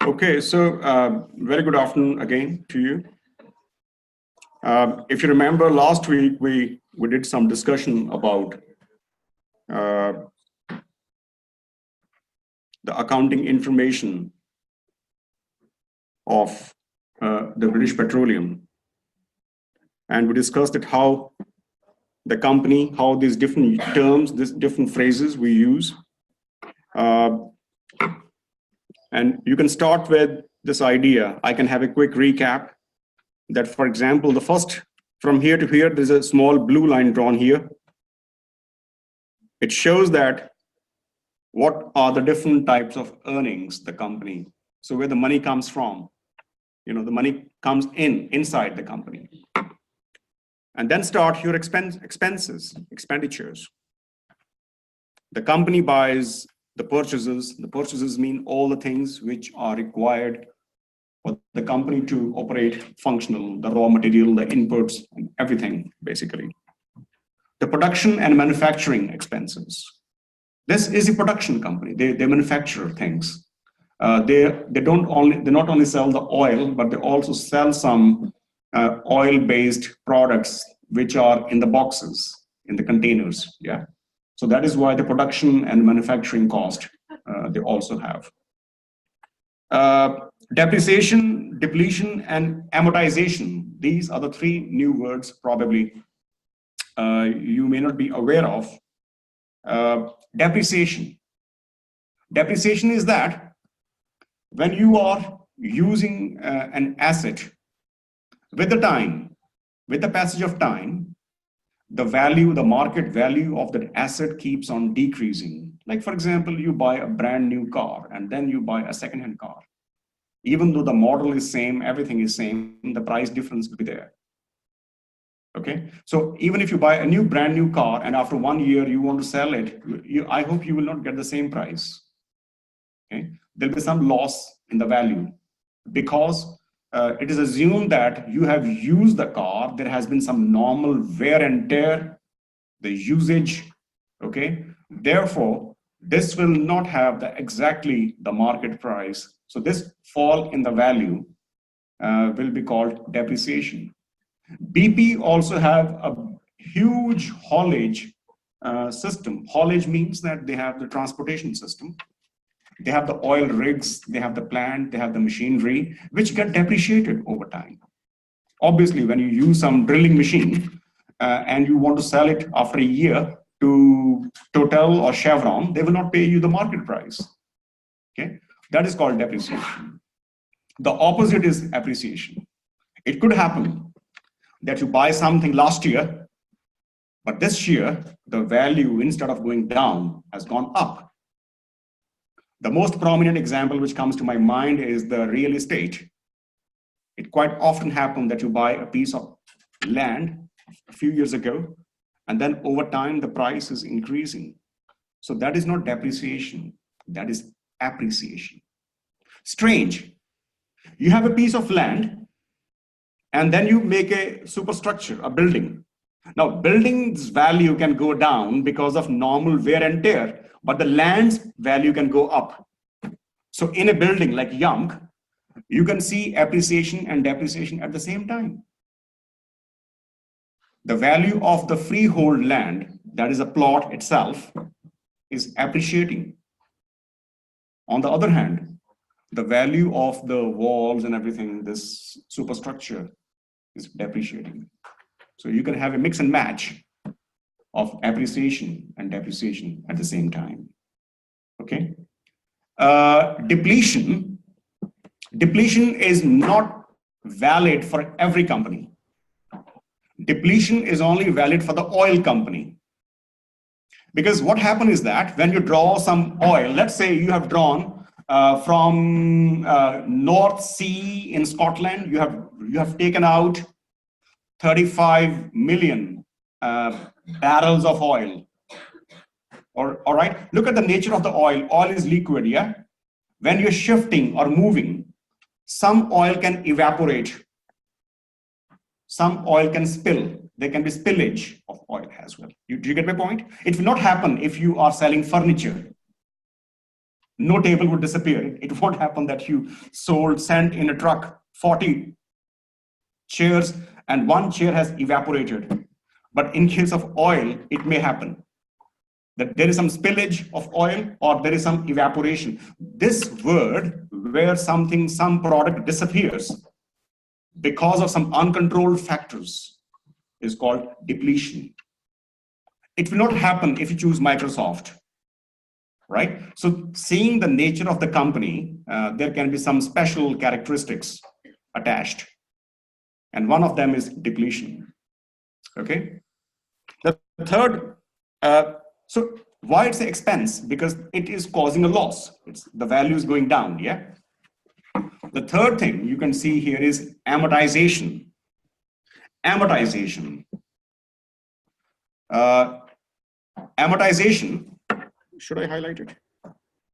Okay, so very good afternoon again to you. If you remember, last week we did some discussion about the accounting information of the British Petroleum, and we discussed it how the company, how these different terms, these different phrases we use. And you can start with this idea. I can have a quick recap that, for example, the first from here to here, there's a small blue line drawn here. It shows that what are the different types of earnings the company. So where the money comes from, the money comes inside the company. And then start your expenditures. The company buys the purchases. The purchases mean all the things which are required for the company to operate functional, the raw material, the inputs, and everything, basically. The production and manufacturing expenses. This is a production company. They manufacture things. They not only sell the oil, but they also sell some oil-based products which are in the boxes, in the containers. Yeah. So that is why the production and manufacturing cost they also have. Depreciation, depletion, and amortization. These are the three new words probably you may not be aware of. Depreciation. Depreciation is that when you are using an asset, with the passage of time, the market value of that asset keeps on decreasing. Like, for example, you buy a brand new car and then you buy a second-hand car. Even though the model is same, everything is same, the price difference will be there. Okay, so even if you buy a brand new car and after 1 year you want to sell it, I hope you will not get the same price. Okay, there'll be some loss in the value because it is assumed that you have used the car. There has been some normal wear and tear, the usage. Okay, therefore this will not have exactly the market price. So this fall in the value will be called depreciation. BP also have a huge haulage system. Haulage means that they have the transportation system. They have the oil rigs, they have the plant, they have the machinery, which get depreciated over time. Obviously, when you use some drilling machine and you want to sell it after a year to Total or Chevron, they will not pay you the market price. Okay, that is called depreciation. The opposite is appreciation. It could happen that you buy something last year, but this year, the value, instead of going down, has gone up. The most prominent example which comes to my mind is the real estate. It quite often happens that you buy a piece of land a few years ago, and then over time, the price is increasing. So that is not depreciation, that is appreciation. Strange. You have a piece of land, and then you make a superstructure, a building. Now, building's value can go down because of normal wear and tear, but the land's value can go up. So in a building like Yonk, you can see appreciation and depreciation at the same time. The value of the freehold land, that is a plot itself, is appreciating. On the other hand, the value of the walls and everything, this superstructure, is depreciating. So you can have a mix and match of appreciation and depreciation at the same time. Okay. Depletion. Depletion is not valid for every company. Depletion is only valid for the oil company. Because what happens is that when you draw some oil, let's say you have drawn from North Sea in Scotland, you have taken out 35 million barrels of oil. All right, look at the nature of the oil. Oil is liquid, yeah? When you're shifting or moving, some oil can evaporate. Some oil can spill. There can be spillage of oil as well. Do you get my point? It will not happen if you are selling furniture. no table would disappear. It won't happen that you sent in a truck 40 chairs and one chair has evaporated. But in case of oil, it may happen that there is some spillage of oil or there is some evaporation. This word, where some product disappears because of some uncontrolled factors, is called depletion. It will not happen if you choose Microsoft, right? So seeing the nature of the company, there can be some special characteristics attached. And one of them is depletion, okay? The third, so why it's an expense? Because it is causing a loss. The value is going down, yeah? The third thing you can see here is amortization. Amortization. Amortization, should I highlight it?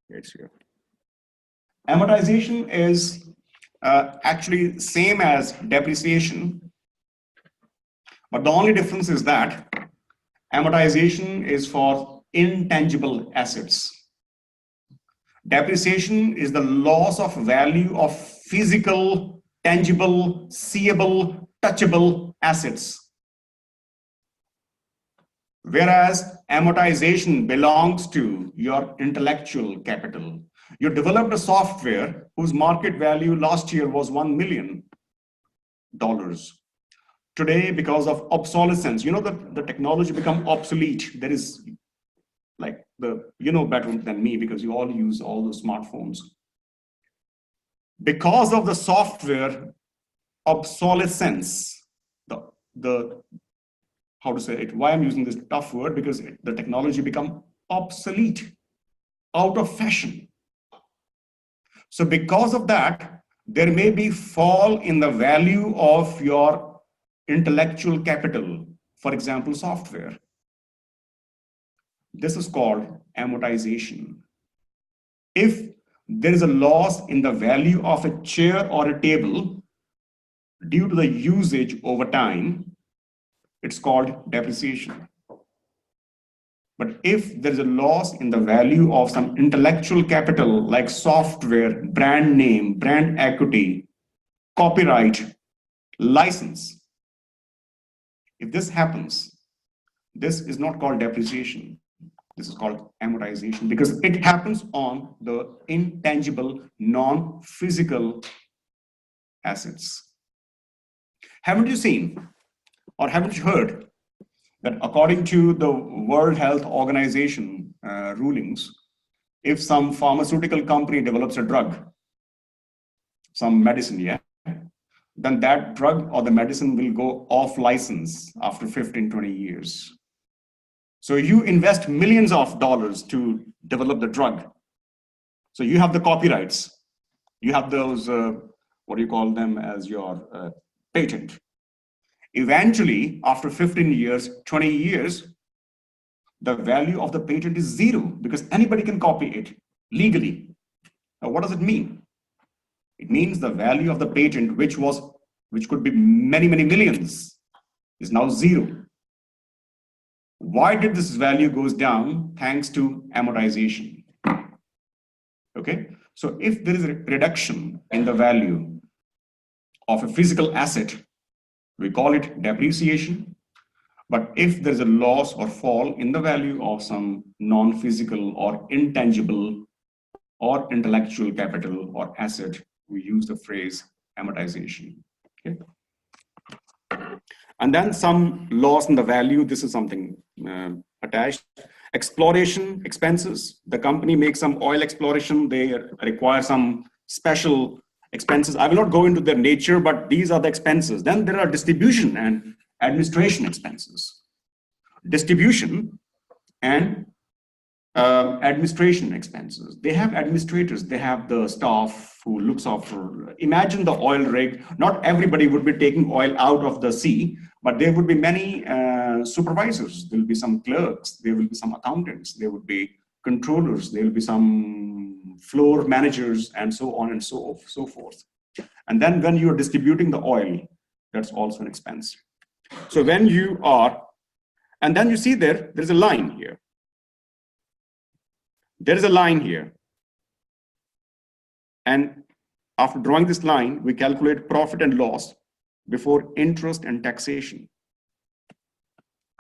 It's here. Amortization is actually same as depreciation, but the only difference is that amortization is for intangible assets. Depreciation is the loss of value of physical, tangible, seeable, touchable assets. Whereas amortization belongs to your intellectual capital. You developed a software whose market value last year was $1 million. Today, because of obsolescence, the technology become obsolete. There is like better than me because you all use all those smartphones. Because of the software obsolescence, how to say it, why I'm using this tough word, because the technology become obsolete, out of fashion. So because of that, there may be fall in the value of your intellectual capital, for example, software. This is called amortization. If there is a loss in the value of a chair or a table due to the usage over time, it's called depreciation. But if there's a loss in the value of some intellectual capital like software, brand name, brand equity, copyright, license, if this happens, this is not called depreciation. This is called amortization because it happens on the intangible, non-physical assets. Haven't you seen or haven't you heard that according to the World Health Organization rulings, if some pharmaceutical company develops a drug, some medicine, yeah, then that drug or the medicine will go off license after 15, 20 years. So you invest millions of dollars to develop the drug. So you have the copyrights. You have those, what do you call them as your patent. Eventually, after 15 years, 20 years, the value of the patent is zero because anybody can copy it legally. Now, what does it mean? It means the value of the patent, which could be many, many millions, is now zero. Why did this value goes down? Thanks to amortization. Okay, so if there is a reduction in the value of a physical asset, we call it depreciation. But if there's a loss or fall in the value of some non-physical or intangible or intellectual capital or asset, we use the phrase amortization. Okay. And then some loss in the value, this is something attached. Exploration expenses, the company makes some oil exploration, they require some special expenses. I will not go into their nature, but these are the expenses. Then there are distribution and administration expenses. Distribution and administration expenses. They have administrators, they have the staff who looks after, imagine the oil rig, not everybody would be taking oil out of the sea, but there would be many supervisors, there will be some clerks, there will be some accountants, there would be controllers, there will be some floor managers and so on and so forth. And then when you're distributing the oil, that's also an expense. So when you are, and then you see there's a line here. There is a line here. And after drawing this line, we calculate profit and loss before interest and taxation.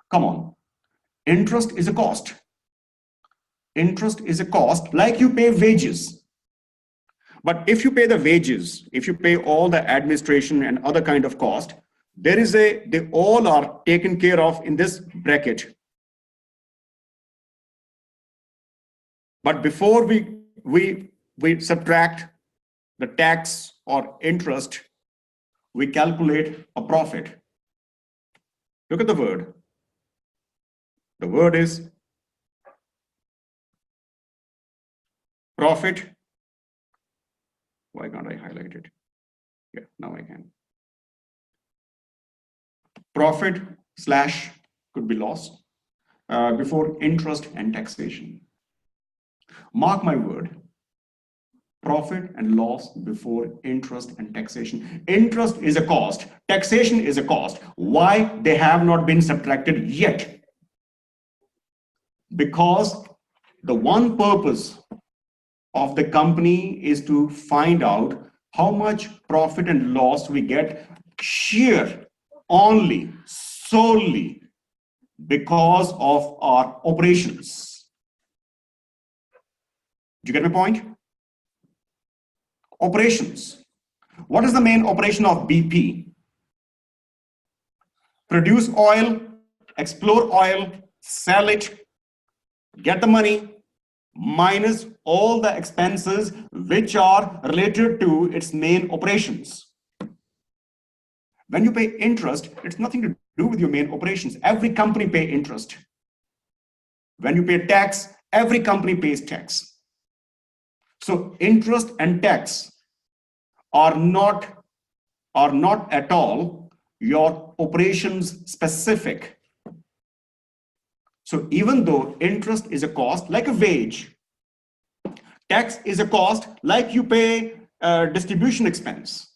Come on. Interest is a cost. Interest is a cost like you pay wages. But if you pay the wages, if you pay all the administration and other kind of cost, they all are taken care of in this bracket. But before we subtract the tax or interest, we calculate a profit. Look at the word. The word is profit. Why can't I highlight it? Yeah, now I can. Profit slash could be loss before interest and taxation. Mark my word. Profit and loss before interest and taxation. Interest is a cost. Taxation is a cost. Why they have not been subtracted yet? Because the one purpose of the company is to find out how much profit and loss we get sheer only, solely because of our operations. Do you get my point? Operations. What is the main operation of BP? Produce oil, explore oil, sell it, get the money, minus all the expenses which are related to its main operations. When you pay interest, it's nothing to do with your main operations. Every company pays interest. When you pay tax, every company pays tax. So interest and tax are not at all your operations specific. So even though interest is a cost like a wage, tax is a cost like you pay distribution expense.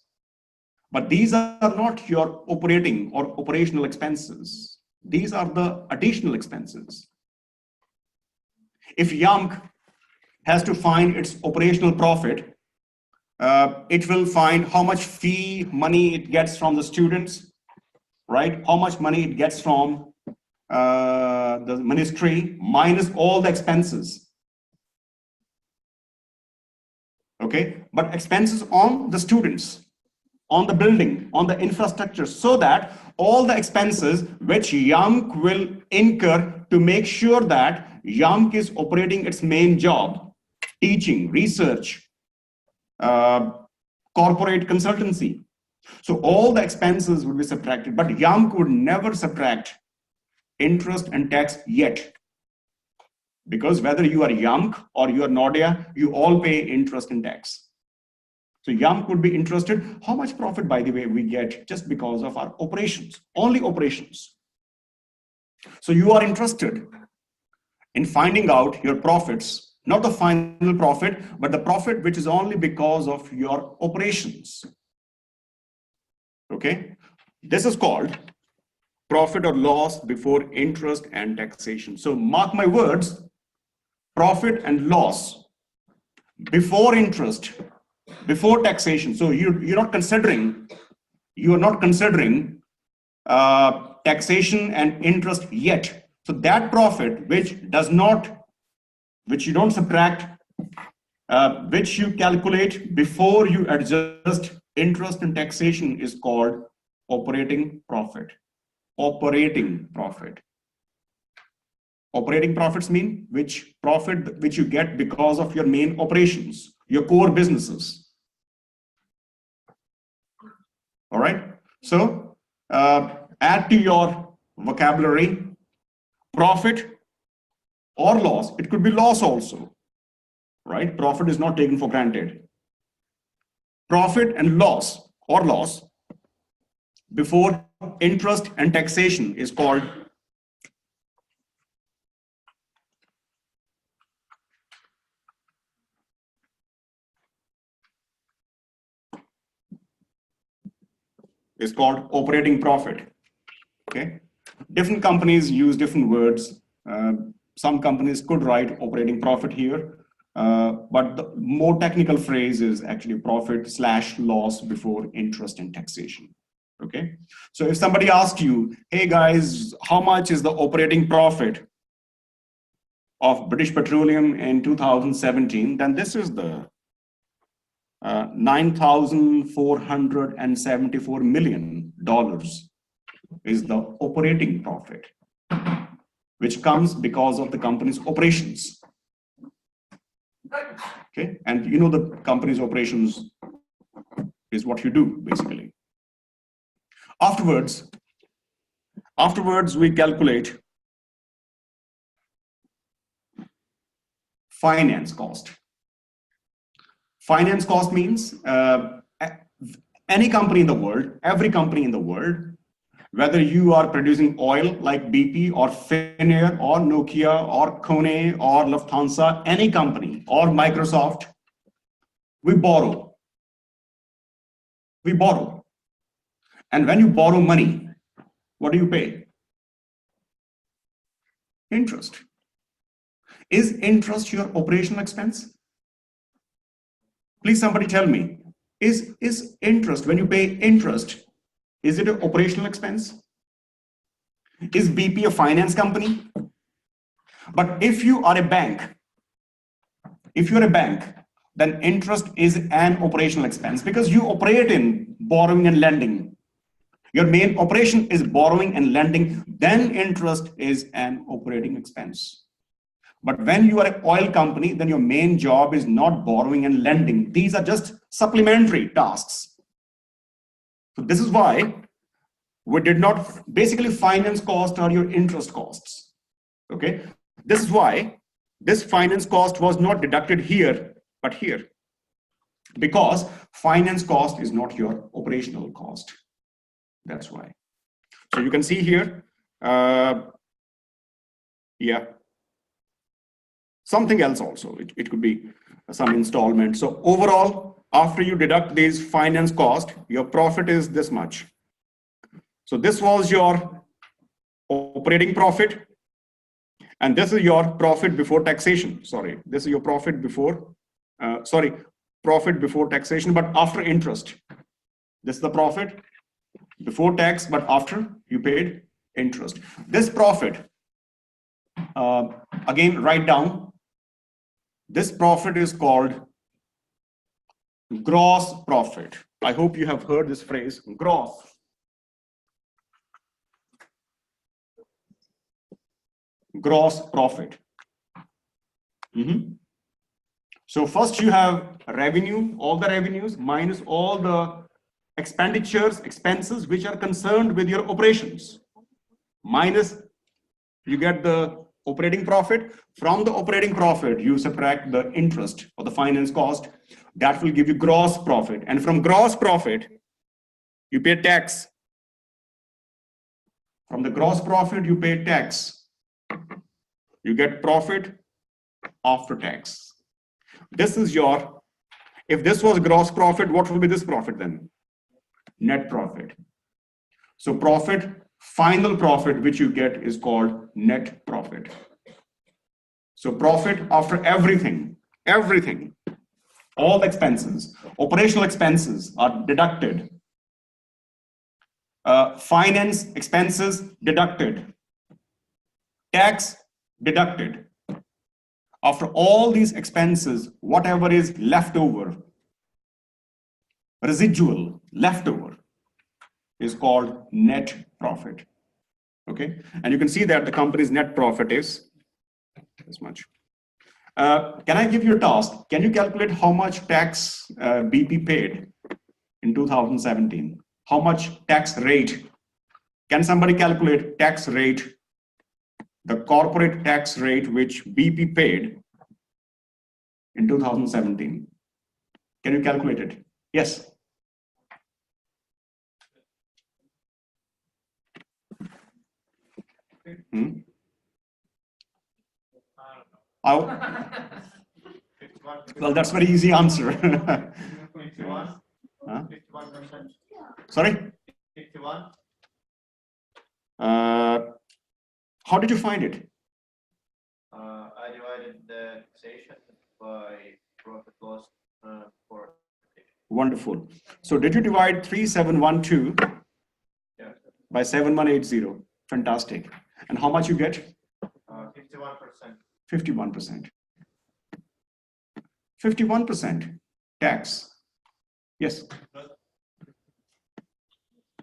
But these are not your operating or operational expenses. These are the additional expenses. If Yamk has to find its operational profit, it will find how much fee money it gets from the students, right? How much money it gets from the ministry minus all the expenses. Okay, but expenses on the students, on the building, on the infrastructure, so that all the expenses which Yamk will incur to make sure that Yamk is operating its main job, teaching, research, corporate consultancy. So all the expenses would be subtracted, but Yamk would never subtract interest and tax yet. Because whether you are Yamk or you are Nordea, you all pay interest and tax. So Yamk would be interested, how much profit, by the way, we get just because of our operations, only operations. So you are interested in finding out your profits, not the final profit, but the profit which is only because of your operations. Okay, this is called profit or loss before interest and taxation. So mark my words, profit and loss before interest, before taxation. So you are not considering taxation and interest yet. So that profit which you don't subtract, which you calculate before you adjust interest and taxation is called operating profit. Operating profit. Operating profits mean which profit which you get because of your main operations, your core businesses. All right. So add to your vocabulary profit or loss. It could be loss also, right? Profit is not taken for granted. Profit and loss or loss before interest and taxation is called operating profit. Okay, different companies use different words. Some companies could write operating profit here. But the more technical phrase is actually profit/loss before interest and taxation. Okay, so if somebody asks you, hey guys, how much is the operating profit of British Petroleum in 2017, then this is the $9,474 million is the operating profit, which comes because of the company's operations. Okay, and you know the company's operations is what you do basically. Afterwards we calculate finance cost. Finance cost means any company in the world, every company in the world, whether you are producing oil like BP or Finnair or Nokia or Kone or Lufthansa, any company or Microsoft, we borrow. We borrow. And when you borrow money, what do you pay? Interest. Is interest your operational expense? Please somebody tell me, is interest, when you pay interest, is it an operational expense? Is BP a finance company? But if you are a bank, then interest is an operational expense because you operate in borrowing and lending. Your main operation is borrowing and lending, then interest is an operating expense. But when you are an oil company, then your main job is not borrowing and lending. These are just supplementary tasks. So this is why we did not, basically finance costs are your interest costs. Okay, this is why this finance cost was not deducted here, but here. Because finance cost is not your operational cost. That's why. So you can see here, yeah. Something else also, it could be some installment. So overall, after you deduct these finance cost, your profit is this much. So this was your operating profit, and this is your profit before taxation. Sorry, this is your profit before, profit before taxation, but after interest. This is the profit before tax, but after you paid interest. This profit, again, write down, this profit is called gross profit. I hope you have heard this phrase, gross. Gross profit. So first you have revenue, all the revenues minus all the expenditures, expenses which are concerned with your operations. Minus, you get the operating profit. From the operating profit, you subtract the interest or the finance cost. That will give you gross profit. And from gross profit, you pay tax. From the gross profit, you pay tax. You get profit after tax. This is your, if this was gross profit, what will be this profit then? Net profit. So profit, final profit which you get is called net profit. So profit after everything, all expenses, operational expenses are deducted. Finance expenses deducted. Tax deducted. After all these expenses, whatever is left over, residual, leftover, is called net profit. Okay, and you can see that the company's net profit is this much. Can I give you a task? Can you calculate how much tax BP paid in 2017? How much tax rate? Can somebody calculate tax rate, the corporate tax rate which BP paid in 2017? Can you calculate it? Yes. Well, that's very easy answer. 51. Huh? 51%. Sorry? 51. How did you find it? I divided the taxation by profit loss for. Wonderful. So did you divide 3712 Yeah. by 7180? Fantastic. And how much you get? 51%. 51%. 51% tax. Yes. But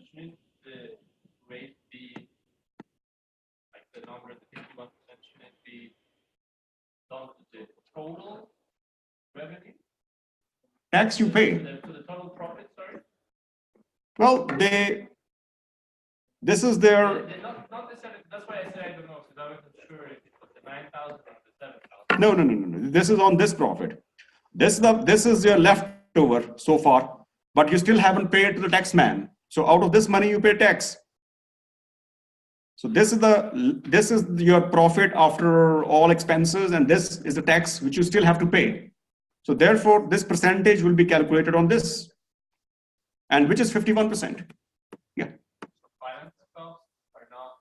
shouldn't the rate be like the number, the 51% shouldn't be done to the total revenue? Tax you pay. To the total profit, sorry? Well, this is their, Not necessarily, that's why I said I don't know, because I wasn't sure if it was the 9,000 or the 7,000. no. This is on this profit. This is your leftover so far, but you still haven't paid to the tax man. So out of this money you pay tax. So this is your profit after all expenses, and this is the tax which you still have to pay. So therefore, this percentage will be calculated on this, and which is 51%. Yeah. Finance costs are not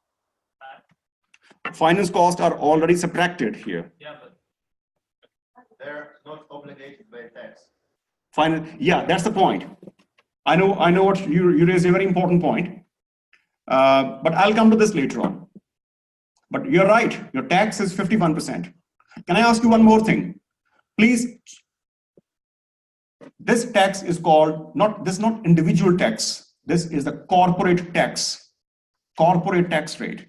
taxed. Finance costs are already subtracted here. Yeah, but they're not obligated by tax. Yeah, that's the point. I know what you raised a very important point. But I'll come to this later on. But you're right, your tax is 51%. Can I ask you one more thing? Please, this tax is called, this is not individual tax. This is the corporate tax rate.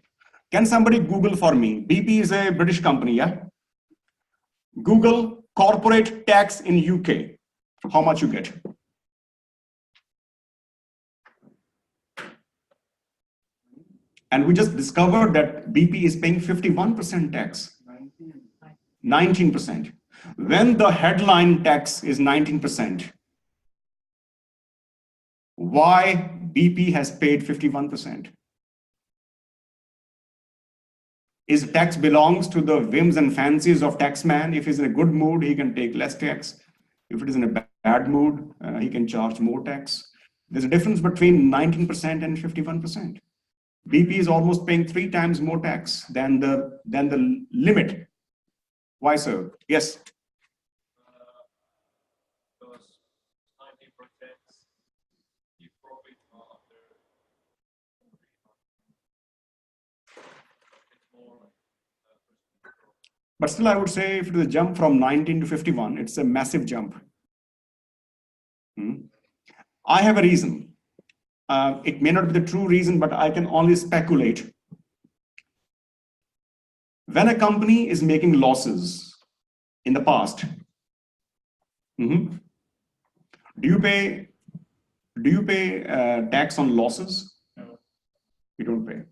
Can somebody Google for me? BP is a British company, yeah? Google corporate tax in UK. How much you get? And we just discovered that BP is paying 51% tax. 19%. When the headline tax is 19%, why BP has paid 51%? Is tax belongs to the whims and fancies of taxman. If he's in a good mood, he can take less tax. If it is in a bad mood, he can charge more tax. There's a difference between 19% and 51%. BP is almost paying 3 times more tax than the limit. Why so? Yes. Those 90% you profit after more. But still, I would say if it is a jump from 19 to 51, it's a massive jump. I have a reason. It may not be the true reason, but I can only speculate. When a company is making losses in the past, do you pay tax on losses? No. You don't pay.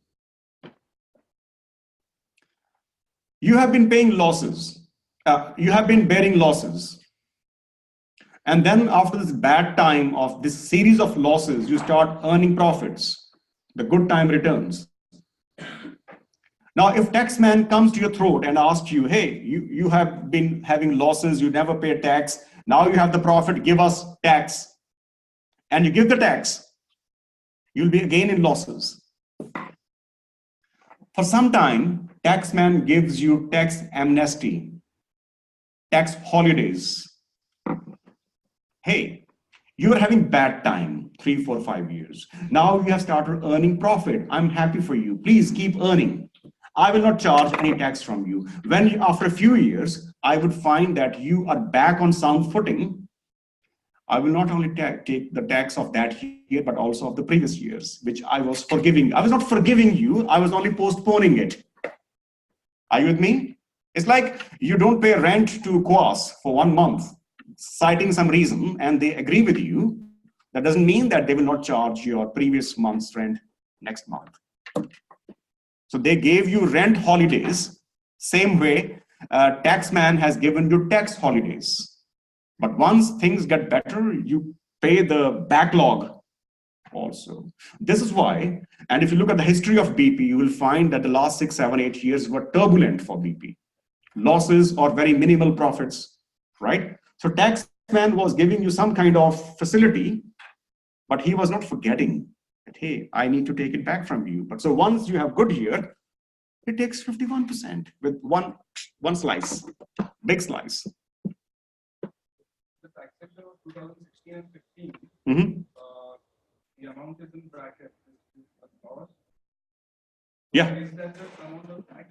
You have been paying losses. You have been bearing losses. And then after this bad time of this series of losses, you start earning profits. The good time returns. Now, if taxman comes to your throat and asks you, hey, you have been having losses, you never pay tax, now you have the profit, give us tax, and you give the tax, you'll be again in losses. For some time, taxman gives you tax amnesty, tax holidays. Hey, you are having bad time, 3, 4, 5 years. Now you have started earning profit. I'm happy for you. Please keep earning. I will not charge any tax from you. When after a few years, I would find that you are back on sound footing, I will not only take the tax of that year, but also of the previous years, which I was forgiving. I was not forgiving you. I was only postponing it. Are you with me? It's like you don't pay rent to Quas for 1 month, citing some reason, and they agree with you. That doesn't mean that they will not charge your previous month's rent next month. So they gave you rent holidays, same way taxman has given you tax holidays. But once things get better, you pay the backlog also. This is why, and if you look at the history of BP, you will find that the last 6, 7, 8 years were turbulent for BP. Losses or very minimal profits, right? So taxman was giving you some kind of facility, but he was not forgetting that, hey, I need to take it back from you. But so once you have good year, it takes 51% with one slice, big slice. 2016 and 15, Mhm. the amount is in bracket. This is a loss. Yeah. Is that the amount of tax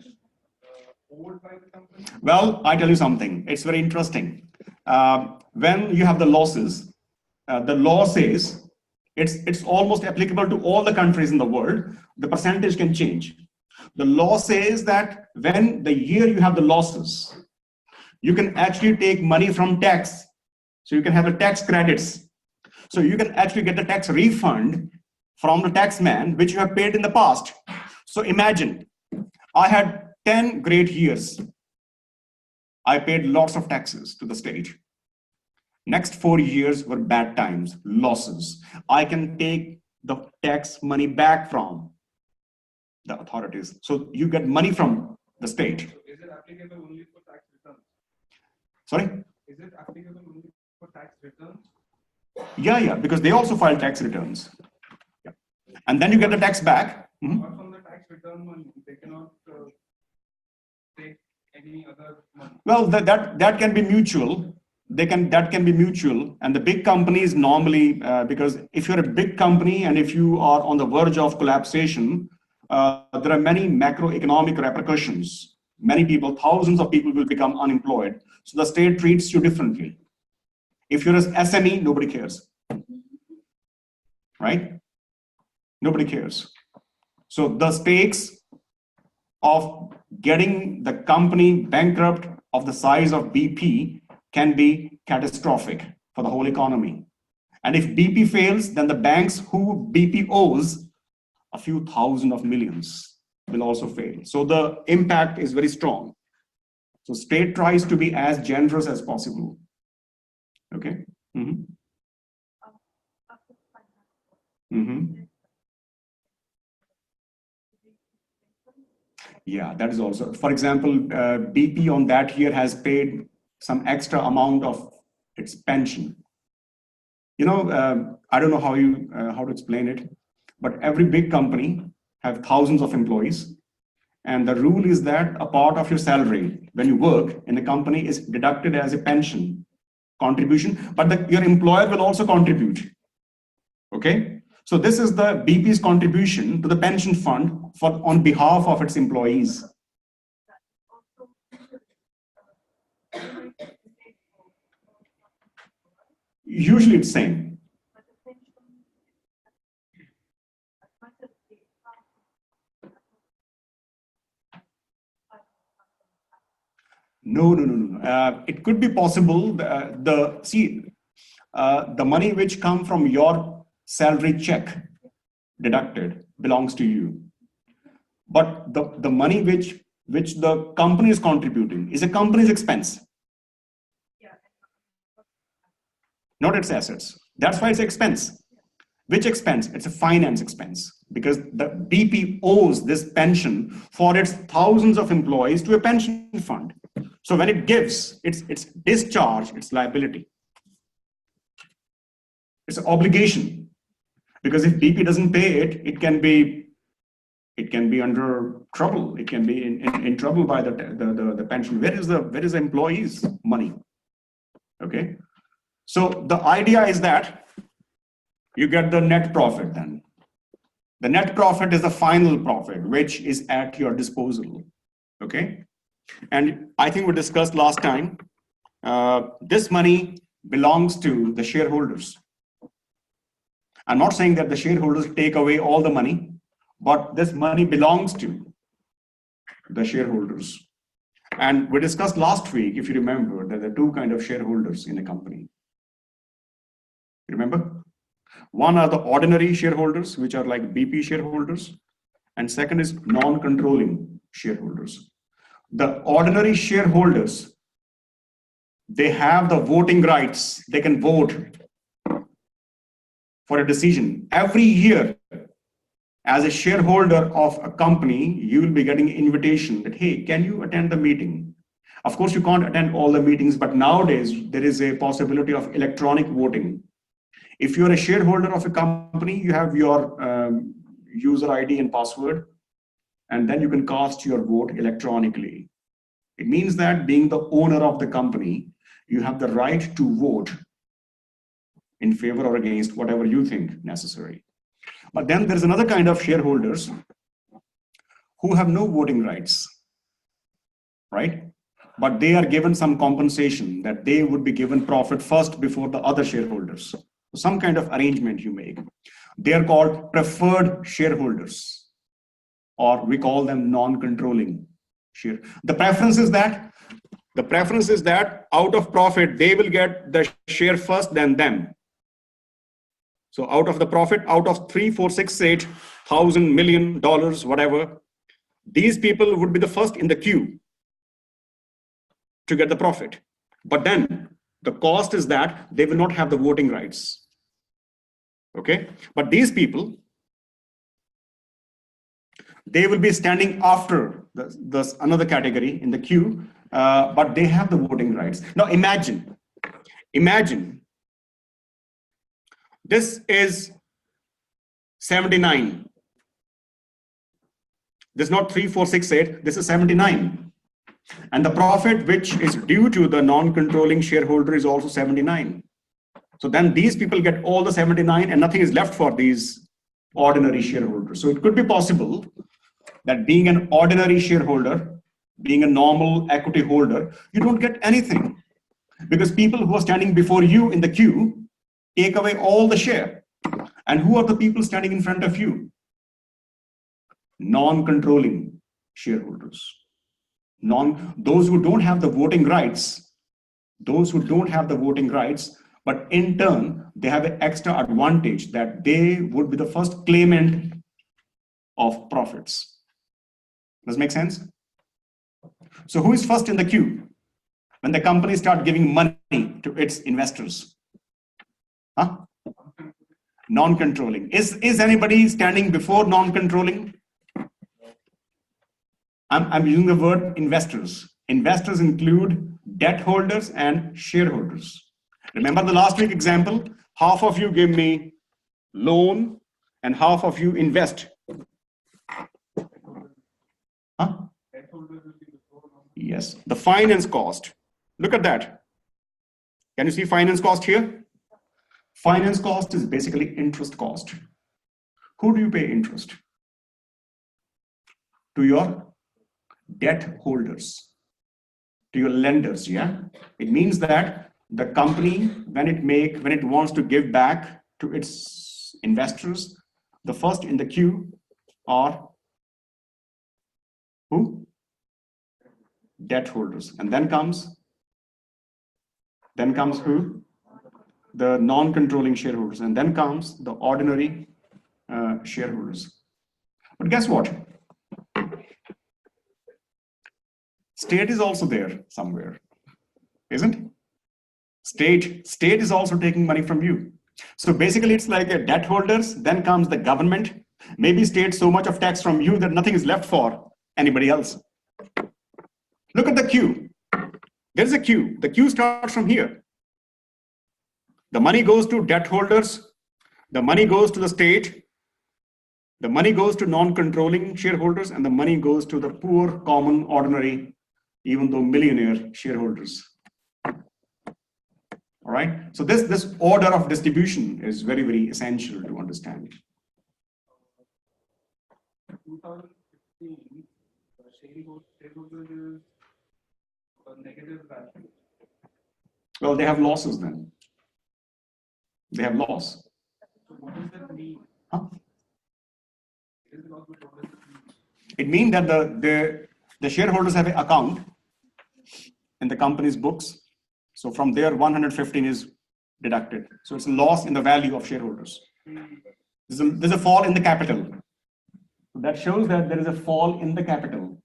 owed by the company? Well, I tell you something. It's very interesting. When you have the losses, the law says it's almost applicable to all the countries in the world. The percentage can change. The law says that when the year you have the losses, you can actually take money from tax. So you can have the tax credits. So you can actually get the tax refund from the taxman, which you have paid in the past. So imagine, I had 10 great years. I paid lots of taxes to the state. Next 4 years were bad times, losses. I can take the tax money back from the authorities. So you get money from the state. So is it applicable only for tax returns? Sorry? Is it applicable only for tax returns? Yeah, because they also file tax returns. Yeah. And then you get the tax back. Mhm. Apart from the tax return money, they cannot take any other money. Well, that can be mutual. That can be mutual, and the big companies normally, because if you're a big company and if you are on the verge of collapsation, there are many macroeconomic repercussions. Many people, thousands of people will become unemployed. So the state treats you differently. If you're an SME, nobody cares, right? Nobody cares. So the stakes of getting the company bankrupt of the size of BP can be catastrophic for the whole economy. And if BP fails, then the banks who BP owes a few thousand of millions will also fail. So the impact is very strong. So state tries to be as generous as possible. Okay. Mm-hmm. Mm-hmm. Yeah, that is also, for example, BP on that year has paid some extra amount of its pension. You know, I don't know how to explain it, but every big company have thousands of employees, and the rule is that a part of your salary when you work in a company is deducted as a pension contribution, but your employer will also contribute. Okay, so this is the BP's contribution to the pension fund for on behalf of its employees. Usually it's same. No. It could be possible. The money which come from your salary check deducted belongs to you. But the money which the company is contributing is a company's expense, not its assets. That's why it's expense. Which expense? It's a finance expense because the BP owes this pension for its thousands of employees to a pension fund. So when it gives, it's discharge, its liability. It's an obligation because if BP doesn't pay it, it can be under trouble. It can be in trouble by the pension. Where is the employee's money? Okay. So the idea is that you get the net profit then. The net profit is the final profit, which is at your disposal. Okay. And I think we discussed last time, this money belongs to the shareholders. I'm not saying that the shareholders take away all the money, but this money belongs to the shareholders. And we discussed last week, if you remember, that there are two kinds of shareholders in a company. Remember? One are the ordinary shareholders, which are like BP shareholders, and second is non-controlling shareholders. The ordinary shareholders, they have the voting rights. They can vote for a decision. Every year, as a shareholder of a company, you will be getting an invitation that, hey, can you attend the meeting? Of course, you can't attend all the meetings, but nowadays there is a possibility of electronic voting. If you're a shareholder of a company, you have your user ID and password, and then you can cast your vote electronically. It means that being the owner of the company, you have the right to vote in favor or against whatever you think necessary. But then there's another kind of shareholders who have no voting rights, right? But they are given some compensation that they would be given profit first before the other shareholders. Some kind of arrangement you make. They are called preferred shareholders, or we call them non-controlling share. The preference is that out of profit, they will get the share first, then them. So out of the profit, out of 3, 4, 6, 8,000 million dollars, whatever, these people would be the first in the queue to get the profit. But then the cost is that they will not have the voting rights. Okay, but these people, they will be standing after the another category in the queue, but they have the voting rights. Now imagine this is 79. This is not 3, 4, 6, 8. This is 79. And the profit which is due to the non-controlling shareholder is also 79. So then these people get all the 79 and nothing is left for these ordinary shareholders. So it could be possible that being an ordinary shareholder, being a normal equity holder, you don't get anything because people who are standing before you in the queue take away all the share. And who are the people standing in front of you? Non-controlling shareholders. Those who don't have the voting rights, but in turn, they have an extra advantage that they would be the first claimant of profits. Does it make sense? So who is first in the queue when the company start giving money to its investors? Huh? Non-controlling. Is anybody standing before non-controlling? I'm using the word investors. Investors include debt holders and shareholders. Remember the last week example? Half of you give me loan and half of you invest. Huh? Yes, the finance cost. Look at that. Can you see finance cost here? Finance cost is basically interest cost. Who do you pay interest? To your debt holders, to your lenders. Yeah, it means that the company, when it wants to give back to its investors, the first in the queue are who? Debt holders. And then comes who? The non-controlling shareholders. And then comes the ordinary shareholders. But guess what? State is also there somewhere, isn't it? State is also taking money from you. So basically it's like a debt holders, then comes the government, maybe state so much of tax from you that nothing is left for anybody else. Look at the queue. There's a queue. The queue starts from here. The money goes to debt holders, the money goes to the state, the money goes to non-controlling shareholders, and the money goes to the poor, common, ordinary, even though millionaire shareholders. All right. So this order of distribution is very, very essential to understand. 2015, shareholders is a negative value. Well, they have losses then. They have loss. So what does that mean? Huh? What does it mean? It means that the shareholders have an account in the company's books. So from there, 115 is deducted. So it's a loss in the value of shareholders. There's a fall in the capital. So that shows that there is a fall in the capital.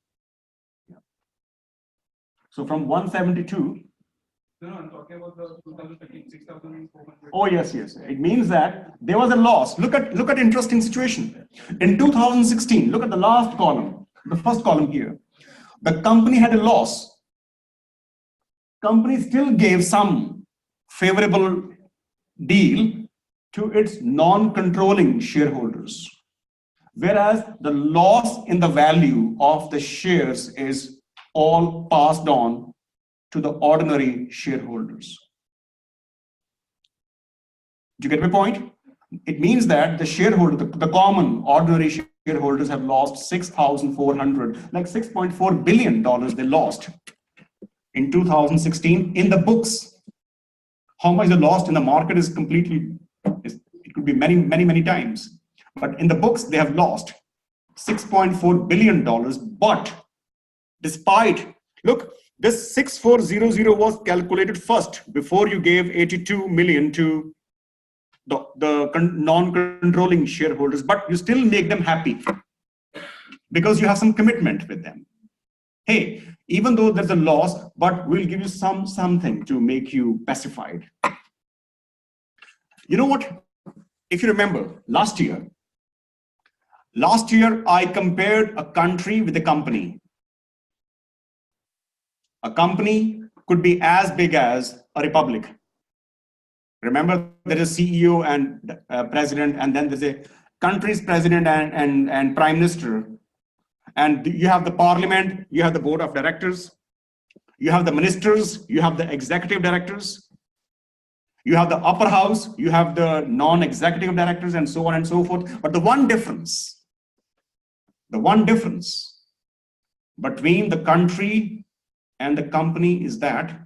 So from 172. No, I'm talking about the 2015, 6,400. Oh, yes. It means that there was a loss. Look at interesting situation. In 2016, look at the last column, the first column here. The company had a loss. Company still gave some favorable deal to its non-controlling shareholders. Whereas the loss in the value of the shares is all passed on to the ordinary shareholders. Do you get my point? It means that the shareholder, the common ordinary shareholders have lost 6,400, like $6.4 billion they lost in 2016 in the books. How much they lost in the market is completely, it could be many, many, many times. But in the books, they have lost $6.4 billion. But despite, look, this 6400 was calculated first before you gave 82 million to the non-controlling shareholders, but you still make them happy because you have some commitment with them. Hey, even though there's a loss, but we'll give you something to make you pacified. You know what? If you remember, last year I compared a country with a company. A company could be as big as a republic. Remember, there is CEO and president, and then there's a country's president and prime minister. And you have the parliament, you have the board of directors, you have the ministers, you have the executive directors, you have the upper house, you have the non-executive directors, and so on and so forth. But the one difference between the country and the company is that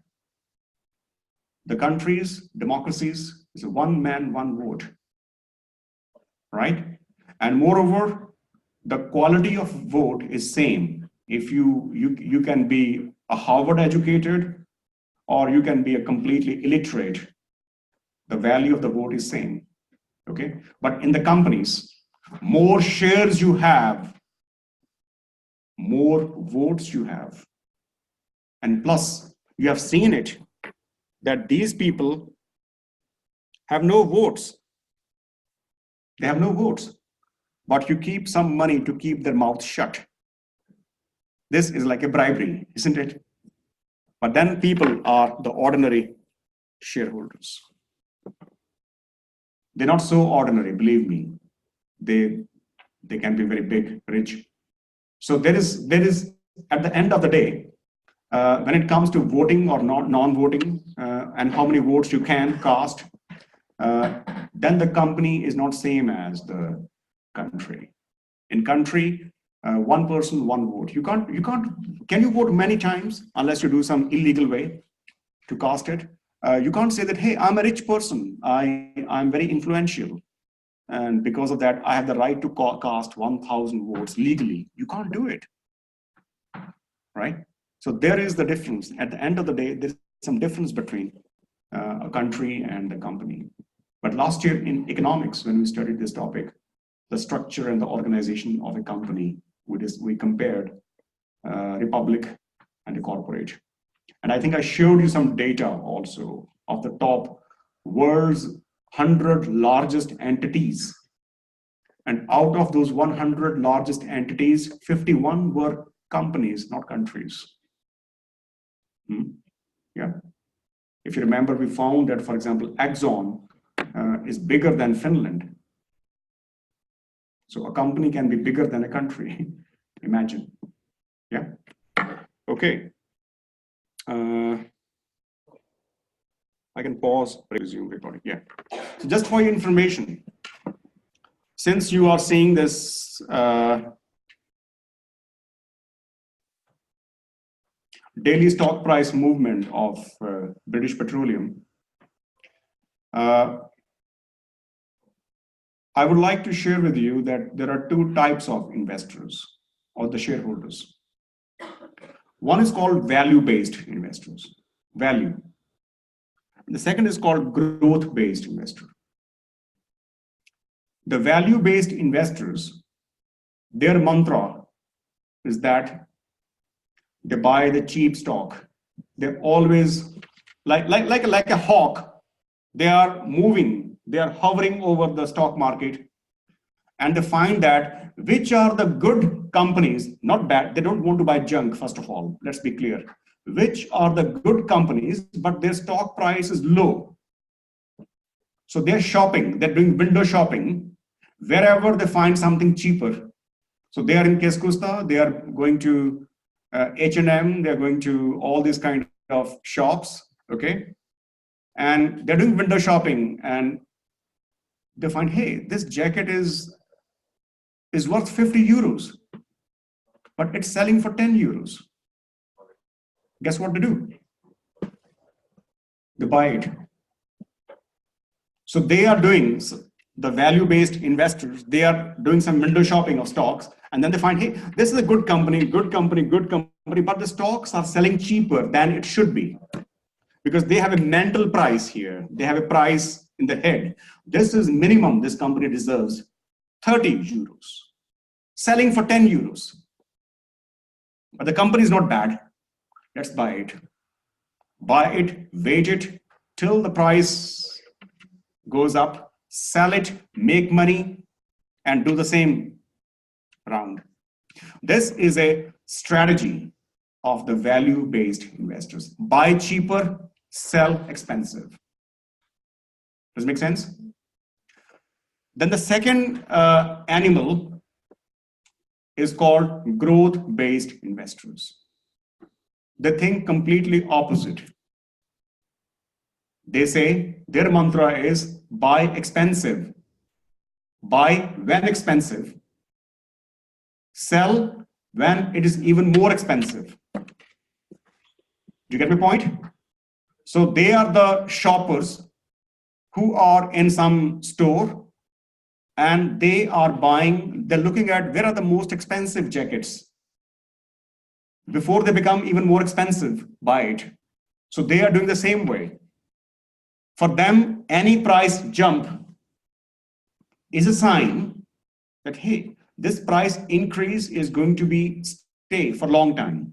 the country's democracies is a one man, one vote, right? And moreover, the quality of vote is same. If you can be a Harvard educated or you can be a completely illiterate, the value of the vote is same, okay? But in the companies, more shares you have, more votes you have. And plus, you have seen it, that these people have no votes. They have no votes, but you keep some money to keep their mouth shut. This is like a bribery, isn't it? But then people are the ordinary shareholders. They're not so ordinary, believe me. They can be very big, rich. So there is at the end of the day, when it comes to voting or non-voting, and how many votes you can cast, then the company is not same as the country. In country, one person, one vote. Can you vote many times unless you do some illegal way to cast it? You can't say that, hey, I'm a rich person, I'm very influential, and because of that, I have the right to cast 1,000 votes legally. You can't do it, right? So there is the difference. At the end of the day, there's some difference between a country and a company. But last year in economics, when we studied this topic, the structure and the organization of a company, we compared republic and a corporate. And I think I showed you some data also of the top world's 100 largest entities. And out of those 100 largest entities, 51 were companies, not countries. Yeah. If you remember, we found that, for example, Exxon is bigger than Finland. So a company can be bigger than a country. Imagine. Yeah. Okay. I can pause, resume recording. Yeah. So just for your information, since you are seeing this daily stock price movement of British Petroleum, I would like to share with you that there are two types of investors or the shareholders. One is called value-based investors, value. The second is called growth-based investor. The value-based investors, their mantra is that they buy the cheap stock. They're always like a hawk. They are moving, they are hovering over the stock market, and they find that which are the good companies, not bad. They don't want to buy junk, first of all. Let's be clear. Which are the good companies, but their stock price is low. So they're shopping, they're doing window shopping wherever they find something cheaper. So they are in Keskusta, they are going to H&M, they're going to all these kind of shops, okay? And they're doing window shopping, and they find, hey, this jacket is worth 50 euros, but it's selling for 10 euros. Guess what they do? They buy it. So they are doing, the value-based investors, they are doing some window shopping of stocks, and then they find, hey, this is a good company, but the stocks are selling cheaper than it should be. Because they have a mental price here. They have a price in the head. This is minimum this company deserves 30 euros, selling for 10 euros. But the company is not bad. Let's buy it. Buy it, wait it till the price goes up, sell it, make money, and do the same round. This is a strategy of the value-based investors. Buy cheaper, sell expensive. Does it make sense? Then the second animal is called growth-based investors. They think completely opposite. They say their mantra is buy expensive, buy when expensive, sell when it is even more expensive. Do you get my point? So they are the shoppers who are in some store and they are buying, they're looking at where are the most expensive jackets. Before they become even more expensive, buy it. So they are doing the same way. For them, any price jump is a sign that, hey, this price increase is going to be stay for a long time.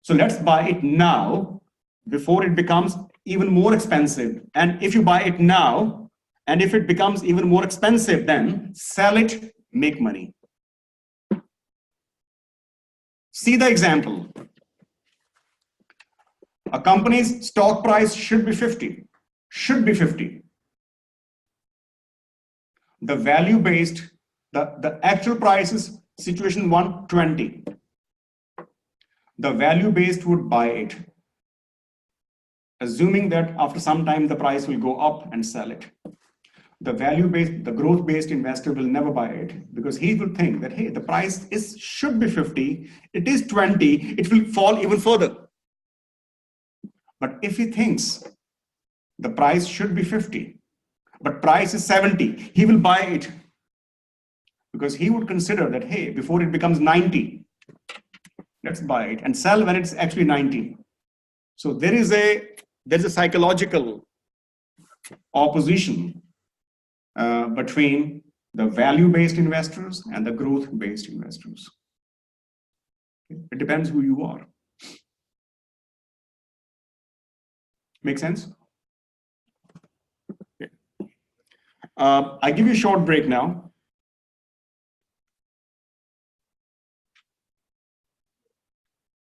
So let's buy it now before it becomes even more expensive. And if you buy it now, and if it becomes even more expensive, then sell it, make money. See the example. A company's stock price should be 50. Should be 50. The value-based, the actual price is situation 120. The value-based would buy it, assuming that after some time the price will go up and sell it. The value-based, the growth-based investor will never buy it because he will think that, hey, the price should be 50, it is 20, it will fall even further. But if he thinks the price should be 50, but price is 70, he will buy it because he would consider that, hey, before it becomes 90, let's buy it and sell when it's actually 90. So there's a psychological opposition between the value-based investors and the growth-based investors. It depends who you are. Make sense? Okay. I give you a short break now.